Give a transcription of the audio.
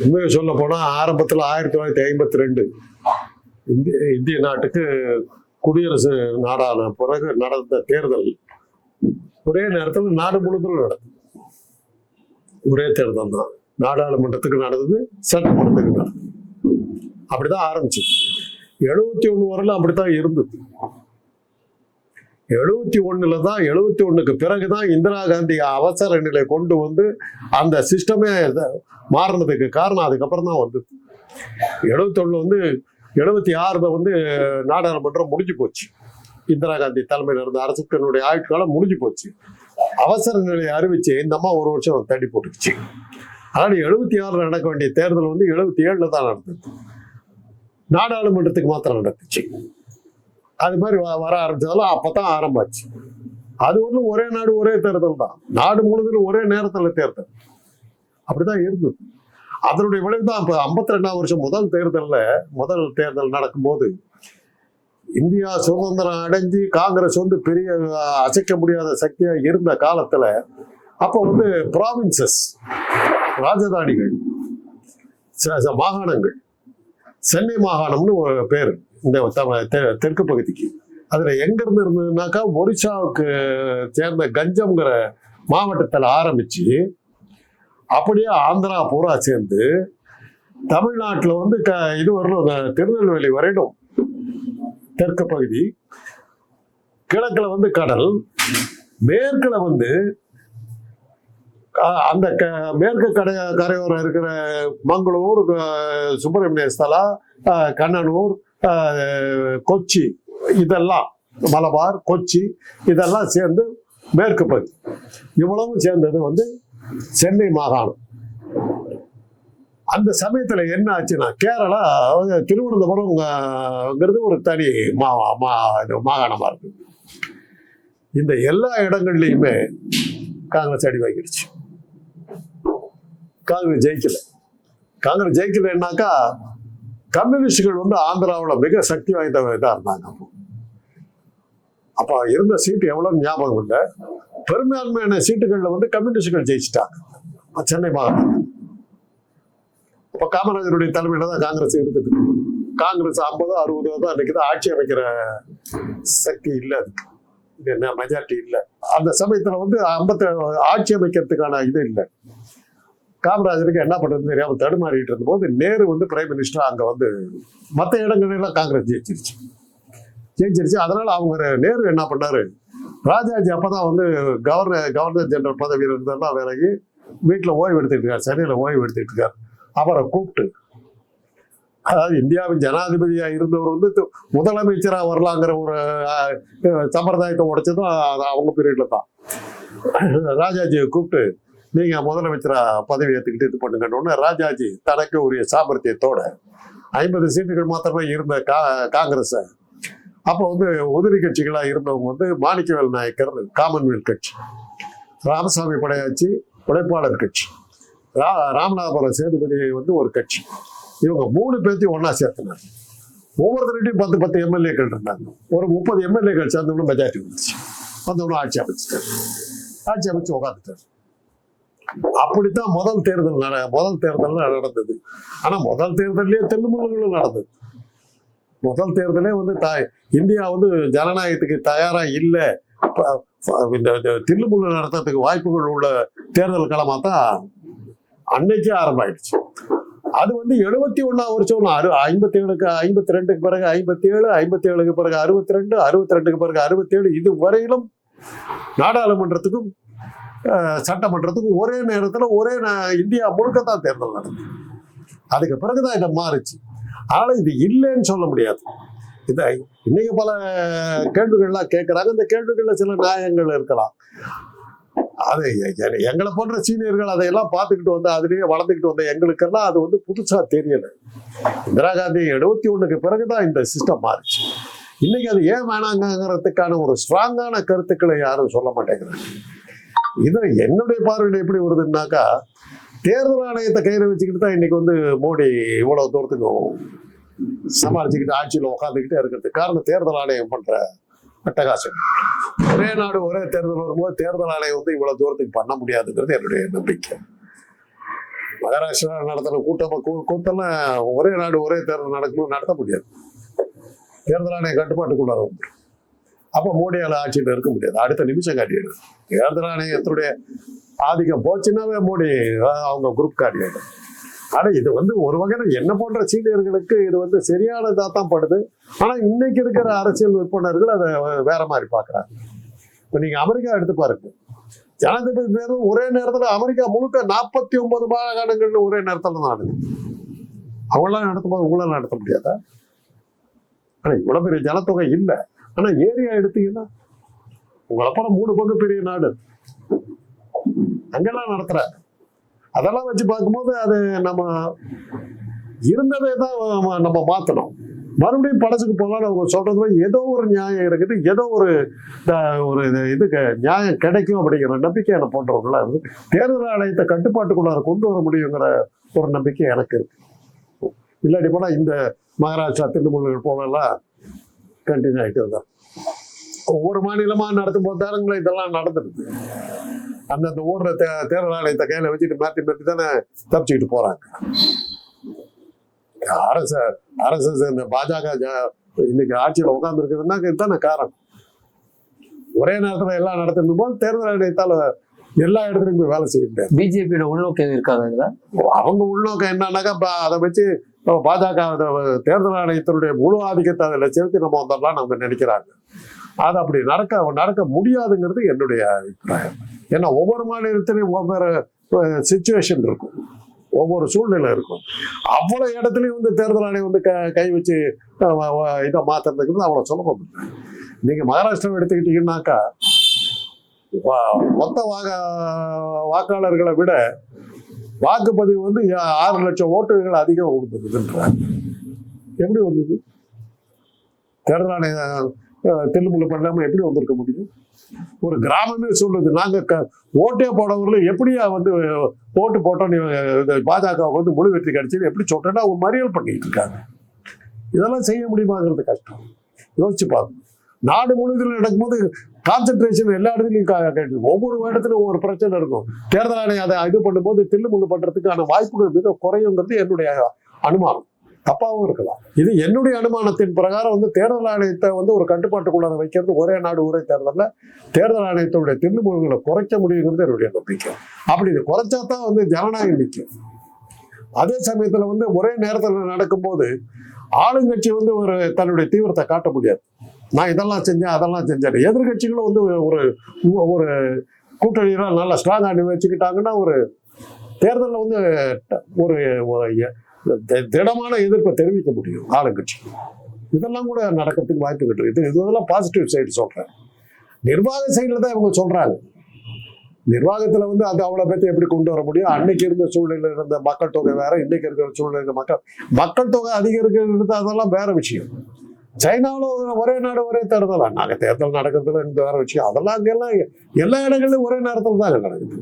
உண்மையை சொல்ல போனா ஆரம்பத்தில் 1952 இந்திய நாட்டுக்கு குடியரசு நாடான பிறகு நடந்த தேர்தல் ஒரே நேரத்தில் நாடு முழுவதும் நடந்தது. ஒரே தேர்தல் தான், நாடாளுமன்றத்துக்கு நடந்தது, சட்டமன்றத்துக்கு நடந்தது. அப்படிதான் ஆரம்பிச்சு 71 வரலாம் அப்படித்தான் இருந்தது. 71 தான், 71க்கு பிறகுதான் இந்திரா காந்தி அவசர நிலை கொண்டு வந்து அந்த சிஸ்டமே மாறினதுக்கு காரணம் அதுக்கப்புறம் தான் வந்தது. 71 வந்து 76 வந்து நாடாளுமன்றம் முடிஞ்சு போச்சு. இந்திரா காந்தி தலைமையில் இருந்த அரசுடைய ஆயுட்காலம் முடிஞ்சு போச்சு. அவசர நிலையை அறிவிச்சு இந்த அம்மா ஒரு வருஷம் தள்ளி போட்டுக்குச்சு. அதனால 76 நடக்க வேண்டிய தேர்தல் வந்து 77 தான் நடந்தது. நாடாளுமன்றத்துக்கு மாத்திரம் நடந்துச்சு. அது மாதிரி வர ஆரம்பிச்சதெல்லாம் அப்பதான் ஆரம்பிச்சு. அது ஒன்றும் ஒரே நாடு ஒரே தேர்தல் தான், நாடு முழுவதும் ஒரே நேரத்தில் தேர்தல், அப்படிதான் இருந்தது. அதனுடைய விளைவு தான் இப்போ 52ஆம் வருஷம் முதல் தேர்தல் நடக்கும்போது இந்தியா சுதந்திரம் அடைஞ்சு காங்கிரஸ் வந்து பெரிய அசைக்க முடியாத சக்தியா இருந்த காலத்துல அப்போ வந்து ப்ராவின்சஸ், ராஜதானிகள், மாகாணங்கள், சென்னை மாகாணம்னு ஒரு பேர் இந்த தெற்கு பகுதிக்கு. அதுல எங்க இருந்து இருந்ததுனாக்கா ஒரிசாவுக்கு சேர்ந்த கஞ்சம்ங்கிற மாவட்டத்தில் ஆரம்பிச்சு அப்படியே ஆந்திரா பூரா சேர்ந்து தமிழ்நாட்டில் வந்து இது வரணும், திருநெல்வேலி வரையிடும் தெற்கு பகுதி. கிழக்குல வந்து கடல், மேற்குல வந்து அந்த மேற்கு கரையோரம் இருக்கிற மங்களூர், சுப்பிரமணிய ஸ்தலா, கண்ணனூர், கொச்சி, இதெல்லாம் மலபார், கொச்சி, இதெல்லாம் சேர்ந்து மேற்கு பகுதி. இவ்வளவும் சேர்ந்தது வந்து சென்னை மாகாணம். அந்த சமயத்துல என்ன ஆச்சுன்னா கேரளா திருவனந்தபுரம்ங்கிறது ஒரு தனி மாகாணமா இருக்கு. இந்த எல்லா இடங்கள்லயுமே காங்கிரஸ் அடி வாங்கிடுச்சு. காங்கிரஸ் ஜெயிக்கலைன்னாக்கா கம்யூனிஸ்டுகள் வந்து ஆந்திராவில் மிக சக்தி வாய்ந்த இதா இருந்தாங்க. அப்ப இருந்த சீட்டு எவ்வளவு ஞாபகம் இல்லை, பெரும்பான்மையான சீட்டுகள்ல வந்து கம்யூனிஸ்டுகள் ஜெயிச்சிட்டாங்க சென்னை மாகாணம். அப்ப காமராஜருடைய தலைமையில தான் காங்கிரஸ் இருக்குது. காங்கிரஸ் 50-60 தான் இன்னைக்கு தான் ஆட்சி அமைக்கிற சக்தி இல்லை, அதுக்கு என்ன மெஜாரிட்டி இல்லை. அந்த சமயத்துல வந்து ஆட்சி அமைக்கிறதுக்கான இது இல்லை. காமராஜருக்கு என்ன பண்றதுன்னு தெரியாம தடுமாறிட்டு இருந்த போது நேரு வந்து பிரைம் மினிஸ்டர் அங்க வந்து மற்ற இடங்களெல்லாம் காங்கிரஸ் ஜெயிச்சிருச்சு. அதனால அவங்க நேரு என்ன பண்ணாரு, ராஜாஜி அப்பதான் வந்து கவர்னர் ஜெனரல் பதவியில் இருந்தெல்லாம் விலகி வீட்டுல ஓய்வு எடுத்துட்டு இருக்காரு, சென்னையில ஓய்வு எடுத்துட்டு இருக்காரு. அவரை கூப்பிட்டு, அதாவது இந்தியாவின் ஜனாதிபதியா இருந்தவர் வந்து முதலமைச்சரா வரலாங்கிற ஒரு சம்பிரதாயத்தை உடைச்சதும் அவங்க பீரியட்ல தான். ராஜாஜியை கூப்பிட்டு நீங்க முதலமைச்சரா பதவி ஏற்றுக்கிட்டு இது பண்ணுங்கன்னு ராஜாஜி தனக்கு உரிய சாமர்த்தியத்தோட 50 சீட்டுகள் மாத்திரமே இருந்த காங்கிரஸை அப்போ வந்து உதிரி கட்சிகளா இருந்தவங்க வந்து மாணிக்கவேல் நாயக்கர் காமன்வெல்த் கட்சி, ராமசாமி படையாச்சி உழைப்பாளர் கட்சி, ராமநாதபுரம் சேதுபதி வந்து ஒரு கட்சி, இவங்க 3 பேர்த்தையும் ஒன்னா சேர்த்தினார். ஒவ்வொருத்தருகிட்டையும் 10 எம்எல்ஏக்கள் இருந்தாங்க. ஒரு 30 எம்எல்ஏக்கள் சேர்ந்தவங்களும் மெஜாரிட்டி வந்துச்சு. வந்தவங்களும் ஆட்சி அமைச்சு உட்காந்துட்டார். அப்படித்தான் முதல் தேர்தல் நடந்தது. ஆனா முதல் தேர்தலே தெல்லுமுள்ளுகளும் நடந்தது. முதல் தேர்தலே வந்து இந்தியா வந்து ஜனநாயகத்துக்கு தயாரா இல்லை, தில்லுமுள்ளு நடத்துறதுக்கு வாய்ப்புகள் உள்ள தேர்தல் களமா தான் அன்னைக்கே ஆரம்பமாயிடுச்சு. அது வந்து 71ஆம் வருஷம் 52க்கு பிறகு 57, 57க்கு பிறகு 62, 62க்கு பிறகு 67, இது வரையிலும் நாடாளுமன்றத்துக்கும் சட்டமன்றத்துக்கும் ஒரே நேரத்துல இந்தியா முழுக்கத்தான் தேர்தல் நடந்தது. அதுக்கு பிறகுதான் இதை மாறுச்சு. ஆனா இது இல்லைன்னு சொல்ல முடியாது. இதை இன்னைக்கு பல கேள்விகள்லாம் கேட்கறாங்க. இந்த கேள்விகள்ல சில நியாயங்கள் இருக்கலாம். அது எங்களை போன்ற சீனியர்கள் அதையெல்லாம் பார்த்துக்கிட்டு வந்து அதுலயே வளர்ந்துக்கிட்டு வந்த எங்களுக்கெல்லாம் அது வந்து புதுசா தெரியல. இந்திரா காந்தி 71க்கு பிறகுதான் இந்த சிஸ்டம் மாறிச்சு. இன்னைக்கு அது ஏன் வேணாங்கிறதுக்கான ஒரு ஸ்ட்ராங்கான கருத்துக்களை யாரும் சொல்ல மாட்டேங்கிறாங்க. இது என்னுடைய பார்வையில் எப்படி வருதுன்னாக்கா, தேர்தல் ஆணையத்தை கையில வச்சுக்கிட்டு தான் இன்னைக்கு வந்து மோடி இவ்வளவு தூரத்துக்கு சமாளிச்சுக்கிட்டு ஆட்சியில் உட்காந்துக்கிட்டே இருக்கிறது காரணம் தேர்தல் ஆணையம் பண்ற அட்டகாசம். ஒரே நாடு ஒரே தேர்தல் வரும்போது தேர்தல் ஆணையம் வந்து இவ்வளவு தூரத்துக்கு பண்ண முடியாதுங்கிறது என்னுடைய நம்பிக்கை. மகாராஷ்டிரா நடத்தின கூட்டெல்லாம் ஒரே நாடு ஒரே தேர்தல் நடக்கணும், நடத்த முடியாது. தேர்தல் ஆணைய கட்டுப்பாட்டுக்குள்ளார அப்ப மோடியால ஆட்சியில் இருக்க முடியாது. அடுத்த நிமிஷம் காட்டிடும். தேர்தல் ஆணையத்துடைய ஆதிக்கம் போச்சுன்னாவே மோடி அவங்க குரூப் காட்டிடும். ஆனா இது ஒரு வகையில என்ன போன்ற சீனியர்களுக்கு இது சரியானதா தான் படுது. ஆனா இன்னைக்கு இருக்கிற அரசியல் விற்பனர்கள் அதை வேற மாதிரி பாக்குறாங்க. இப்ப நீங்க அமெரிக்கா எடுத்து பாருங்க. ஜனாதிபதி தேர்தல் ஒரே நேரத்துல அமெரிக்கா முழுக்க 49 மாகாணங்கள்ல ஒரே நேரத்துல தான் நடக்குது. அவங்களாம் நடத்தும் போது உங்களால நடத்த முடியாதா? ஆனா இவ்வளவு பெரிய ஜனத்தொகை இல்லை. ஆனா ஏரியா எடுத்தீங்கன்னா உங்களை போல 3 பங்கு பெரிய நாடு அங்கெல்லாம் நடத்துற. அதெல்லாம் வச்சு பார்க்கும்போது அது நம்ம இருந்ததே தான் நம்ம மாத்தணும். மறுபடியும் படத்துக்கு போகலான்னு அவங்க சொல்றதுல ஏதோ ஒரு நியாயம் இருக்குது, ஏதோ ஒரு இதுக்கு நியாயம் கிடைக்கும் அப்படிங்கிற நம்பிக்கை எனக்கு போன்றவங்களா இருந்து தேர்தல் ஆணையத்தை கட்டுப்பாட்டுக்குள்ளார கொண்டு வர முடியுங்கிற ஒரு நம்பிக்கை எனக்கு இருக்கு. இல்லாட்டி போனா இந்த மகாராஷ்டிரா திண்டுமுல்கள் போதெல்லாம் கண்டினியூ ஆகிட்டு இருந்தார். ஒவ்வொரு மாநிலமா நடத்தும் போது தாரங்களும் இதெல்லாம் நடந்துருக்கு. அந்தந்த ஊர்ல தேர்தல் ஆணையத்தை கையில வச்சுட்டு மாற்றி தானே தப்பிச்சுக்கிட்டு போறாங்க. அரசு இந்த பாஜக இன்னைக்கு ஆட்சியில உட்கார்ந்து இருக்குதுன்னா இதுதானே காரணம். ஒரே நேரத்துல எல்லாம் நடத்தணும் போது தேர்தல் ஆணையத்தால எல்லா இடத்துலையும் போய் வேலை செய்ய முடியாது. பிஜேபியோட உள்நோக்கம் இருக்காங்க. அவங்க உள்நோக்கம் என்னன்னாக்கா அதை வச்சு பாஜக தேர்தல் ஆணையத்தினுடைய முழு ஆதிக்கத்தை அதில் செலுத்தி நம்ம வந்தோம்லாம் நம்ம நினைக்கிறாங்க. அது அப்படி நடக்க முடியாதுங்கிறது என்னுடைய அபிப்பிராயம். ஏன்னா ஒவ்வொரு மாநிலத்திலையும் ஒவ்வொரு சிச்சுவேஷன் இருக்கும், ஒவ்வொரு சூழ்நிலை இருக்கும். அவ்வளவு இடத்துலையும் தேர்தல் ஆணையம் கை வச்சு இதை மாத்துறதுக்கு அவ்வளவு சுலபம் இல்லை. நீங்க மகாராஷ்டிரா எடுத்துக்கிட்டீங்கன்னாக்கா மொத்த வாக்காளர்களை விட வாக்குப்பதிவு 6 லட்சம் ஓட்டுகள் அதிகம் கொடுத்துருக்குன்றாங்க. எப்படி வந்தது? தேர்தல் ஆணையம் தில்லுமுள்ளு பண்ணாம எப்படி வந்திருக்க முடியும்? ஒரு கிராமமே சொல்றது, நாங்க ஓட்டே போடவர்களும் எப்படியா ஓட்டு போட்டோம் பாஜக முழு வெற்றி கிடைச்சது எப்படி சொல்றேன்னா ஒரு மறியல் பண்ணிட்டு இருக்காங்க. இதெல்லாம் செய்ய முடியுமாங்கிறது கஷ்டம். யோசிச்சு பார்க்கணும். நாடு முழுவதில் நடக்கும்போது கான்சென்ட்ரேஷன் எல்லா இடத்துலையும் ஒவ்வொரு இடத்துலையும் ஒவ்வொரு பிரச்சனை இருக்கும். தேர்தல் ஆணையம் அதை இது பண்ணும்போது தில்லுமுள்ளு பண்றதுக்கான வாய்ப்புகள் மிக குறையுங்கிறது என்னுடைய அனுமானம். தப்பாவும் இருக்கலாம். இது என்னுடைய அனுமானத்தின் பிரகாரம் தேர்தல் ஆணையத்தை ஒரு கட்டுப்பாட்டுக்குள்ளார வைக்கிறது ஒரே நாடு ஒரே தேர்தலில் தேர்தல் ஆணையத்துடைய தில்லுமுள்களை குறைக்க முடியுங்கிறது என்னுடைய நம்பிக்கை. அப்படி இது குறைச்சா தான் ஜனநாயகம் நிற்கும். அதே சமயத்துல ஒரே நேரத்தில் நடக்கும்போது ஆளுங்கட்சி ஒரு தன்னுடைய தீவிரத்தை காட்ட முடியாது. நான் இதெல்லாம் செஞ்சேன் அதெல்லாம் செஞ்சேன். எதிர்கட்சிகளும் ஒரு ஒரு கூட்டணியில நல்லா ஸ்ட்ராங்கா வச்சுக்கிட்டாங்கன்னா ஒரு தேர்தலில் ஒரு திடமான எதிர்ப்பை தெரிவிக்க முடியும் ஆளுங்கட்சி. இதெல்லாம் கூட நடக்கிறதுக்கு வாய்ப்பு கிடையாது. இதெல்லாம் பாசிட்டிவ் சைடு சொல்றேன். நிர்வாக சைடுல தான் இவங்க சொல்றாங்க. நிர்வாகத்துல அது அவ்வளவு பேர்த்தை எப்படி கொண்டு வர முடியும்? அன்னைக்கு இருந்த சூழ்நிலையில இருந்த மக்கள் தொகை வேற, இன்னைக்கு இருக்கிற சூழ்நிலை மக்கள் தொகை அதிகரிக்கிறது அதெல்லாம் வேற விஷயம். சைனாவில் ஒரே நாடு ஒரே தேர்தல், நாங்க தேர்தல் நடக்கிறதுல இந்த வேற விஷயம். அதெல்லாம் அங்கெல்லாம் எல்லா இடங்கள்லயும் ஒரே நேரத்துல தான் நடக்குது.